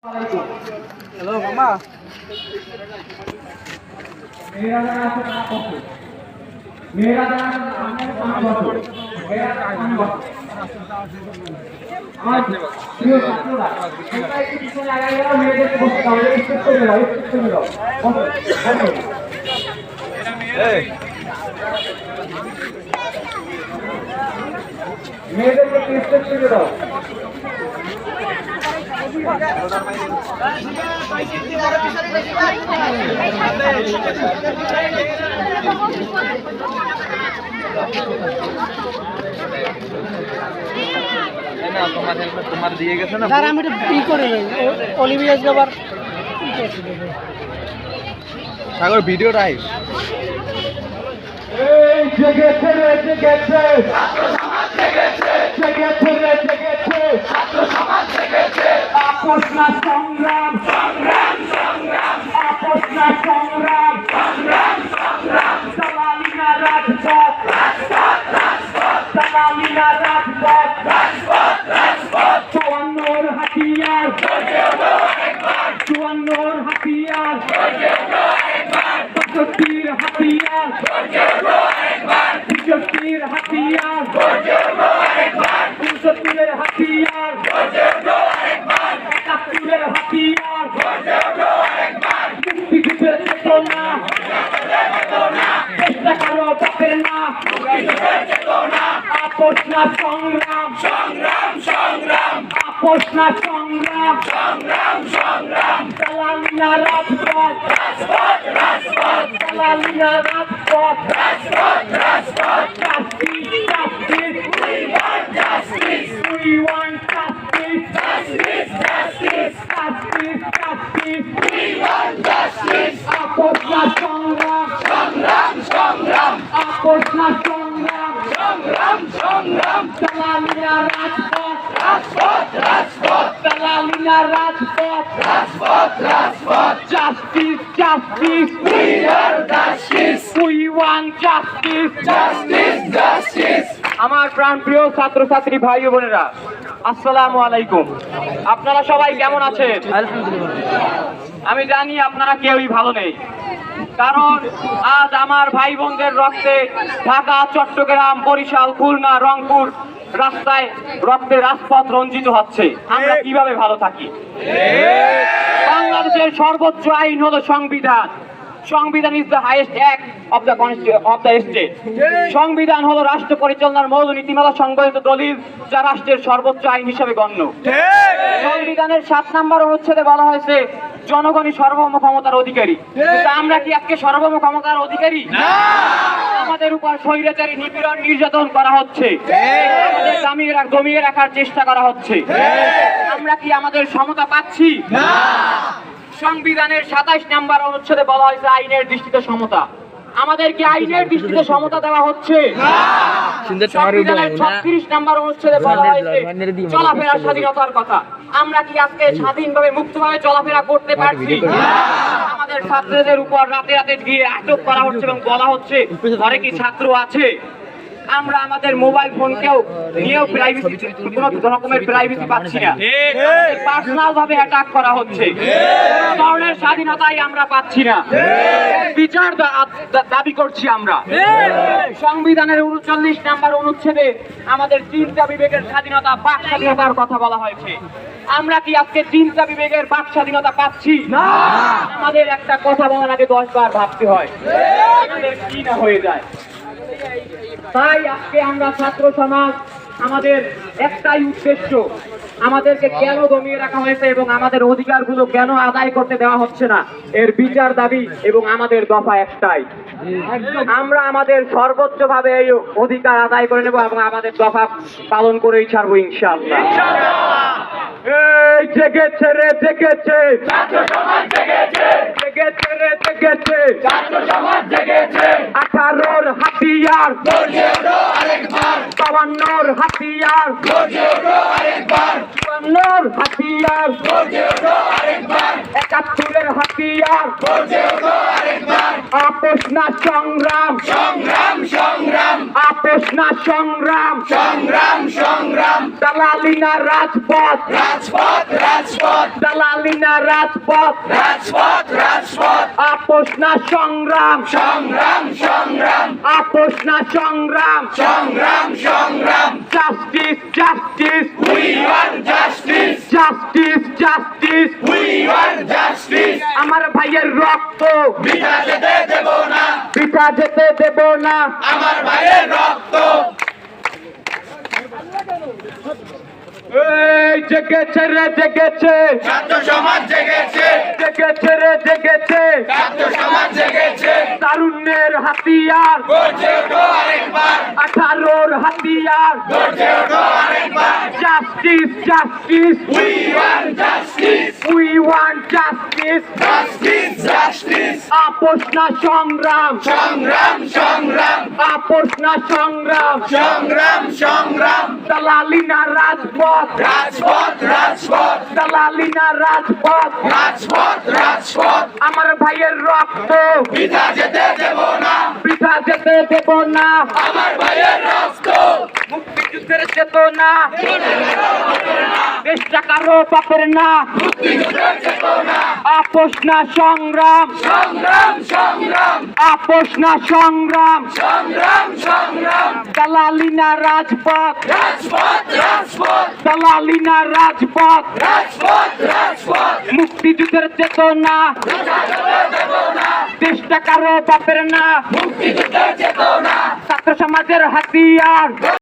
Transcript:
Hello মামা মেয়েদেরকে step করে দাও। তোমার দিয়ে গেছে না আমি ই করে অলিভিয়া যাবার সাগর ভিডিও রাই এই জেগেছে রে জেগেছে ছাত্র সমাজ জেগেছে জেগেছে রে জেগেছে ছাত্র সমাজ জেগেছে আপোষ না সংগ্রাম সংগ্রাম সংগ্রাম আপোষ না সংগ্রাম সংগ্রাম সংগ্রাম দালালি না রাজপথ রাজপথ রাজপথ দালালি না রাজপথ রাজপথ রাজপথ চুয়ান্নর হাতিয়ার চুয়ান্নর হাতিয়ার পঁয়ষট্টির হাতিয়ার বিজেপির হাতিয়ার পঁয়ষট্টির হাতিয়ার একাত্তরের হাতিয়ার মুক্তিযুদ্ধের চেতনা চেষ্টা করো বাপের না আপোষ না সংগ্রাম সংগ্রাম সংগ্রাম আপোষ না সংগ্রাম সংগ্রাম সংগ্রাম দালালি না রাজপথ রাজপথ রাজপথ দালালি না রাজপথ রাজপথ রাজপথ justice justice we want justice we want justice justice justice justice justice we want justice আপোষ না সংগ্রাম সংগ্রাম সংগ্রাম আপোষ না সংগ্রাম সংগ্রাম সংগ্রাম দালালি না রাজপথ রাজপথ রাজপথ দালালি না রাজপথ রাজপথ রাজপথ justice justice we are justice we want justice justice justice আমার প্রাণপ্রিয় ছাত্রছাত্রী ভাই ও বোনেরা, আসসালামু আলাইকুম। আপনারা সবাই কেমন আছেন? আমি জানি আপনারা কেউই ভালো নেই, কারণ আজ আমার ভাই বোনদের রক্তে ঢাকা, চট্টগ্রাম, বরিশাল, খুলনা, রংপুর রাস্তায় রক্তে রাজপথ রঞ্জিত হচ্ছে। আমরা কিভাবে ভালো থাকি? বাংলাদেশের সর্বোচ্চ আইন হলো সংবিধান। সংবিধান is the highest act of the state. সংবিধান হলো রাষ্ট্র পরিচালনার মৌল নীতিমালা সংবলিত দলিল, যা রাষ্ট্রের সর্বোচ্চ আইন হিসেবে গণ্য। সংবিধানের 7 নম্বর অনুচ্ছেদে বলা হয়েছে জনগণই সার্বভৌম ক্ষমতার অধিকারী। কিন্তু আমরা কি আজকে সার্বভৌম ক্ষমতার অধিকারী? আমাদের উপর স্বৈরাচারী নিপীড়ন নির্যাতন করা হচ্ছে, আমাদের দমিয়ে রাখার চেষ্টা করা হচ্ছে। আমরা কি আমাদের সমতা পাচ্ছি? সংবিধানের 27 নম্বর অনুচ্ছেদে বলা হয়েছে আইনের দৃষ্টিতে সমতা। আমাদের কি আইনের দৃষ্টিতে সমতা দেওয়া হচ্ছে? সংবিধানের 36 নম্বর অনুচ্ছেদে বলা হয়েছে চলাফেরার স্বাধীনতার কথা। আমরা কি আজকে স্বাধীনভাবে মুক্তভাবে চলাফেরা করতে পারছি? আমাদের ছাত্রদের উপর রাতে রাতে গিয়ে আটক করা হচ্ছে এবং বলা হচ্ছে ঘরে কি ছাত্র আছে? আমরা আমাদের মোবাইল ফোনকেও নিয়েও প্রাইভেসি, কোনো রকমের প্রাইভেসি পাচ্ছি না। পার্সোনাল ভাবে অ্যাটাক করা হচ্ছে। ধরনের স্বাধীনতাই আমরা পাচ্ছি না। বিচার দাবি করছি আমরা। সংবিধানের 39 নম্বর অনুচ্ছেদে আমাদের চিন্তা বিবেকের স্বাধীনতা, বাক স্বাধীনতার কথা বলা হয়েছে। আমরা কি আজকে চিন্তা বিবেকের বাক স্বাধীনতা পাচ্ছি? আমাদের একটা কথা বলার আগে 10 বার ভাবতে হয়, আমাদের কি না হয়ে যায়। তাই আজকে আমরা ছাত্র সমাজ, আমাদের একটাই উদ্দেশ্য, আমাদেরকে কেন দমিয়ে রাখা হয়েছে এবং আমাদের অধিকারগুলো কেন আদায় করতে দেওয়া হচ্ছে না, এর বিচার দাবি। এবং আমাদের দফা একটাই, আমরা আমাদের সর্বোচ্চ ভাবে এই অধিকার আদায় করে নেব এবং আমাদের দফা পালন করেই ছাড়বো ইনশাআল্লাহ। এই জেগেছে রে জেগেছে ছাত্র সমাজ জেগেছে জেগেছে রে জেগেছে ছাত্র সমাজ জেগেছে 18র হাতিয়ার গর্জে ওঠো আরেকবার 52র হাতিয়ার গর্জে ওঠো আরেকবার 54র হাতিয়ার গর্জে ওঠো আরেকবার 71র হাতিয়ার হাতিয়ার গর্জে ওঠো আরেকবার আপোষ না সংগ্রাম সংগ্রাম সংগ্রাম আপোষ না সংগ্রাম সংগ্রাম সংগ্রাম দালালি না রাজপথ রাজপথ রাজপথ দালালি না রাজপথ রাজপথ রাজপথ আপোষ না সংগ্রাম সংগ্রাম সংগ্রাম আপোষ না সংগ্রাম সংগ্রাম সংগ্রাম justice justice we want justice justice justice we want justice আমার ভাইয়ের রক্ত বিনা যেতে দেব না পিতা যেতে দেব না আমার ভাইয়ের রক্ত এই জেগেছে রে জেগেছে ছাত্র সমাজ জেগেছে জেগেছে রে জেগেছে ছাত্র সমাজ জেগেছে তারুণ্যের হাতিয়ার গর্জে ওঠো আরেকবার 18 হাতিয়ার গর্জে ওঠো আরেকবার justice justice we want justice we want justice justice justice আপোষ না সংগ্রাম সংগ্রাম সংগ্রাম আপোষ না সংগ্রাম সংগ্রাম সংগ্রাম দালালি না রাজপথ রাজপথ রাজপথ দালালি না রাজপথ রাজপথ রাজপথ আমার ভাইয়ের রক্ত বিনা যেতে দেব না পিতা যেতে দেব না আমার ভাইয়ের রক্ত মুক্তিযুদ্ধের চেতনা দেশটা কারো বাপের না মুক্তিযুদ্ধের চেতনা আপোষ না সংগ্রাম সংগ্রাম সংগ্রাম আপোষ না সংগ্রাম সংগ্রাম সংগ্রাম দালালি না রাজপথ রাজপথ রাজপথ দালালি না রাজপথ রাজপথ রাজপথ মুক্তিযুদ্ধের চেতনা দেব না দেশটা কারো বাপের না মুক্তিযুদ্ধের চেতনা ছাত্র সমাজের হাতিয়ার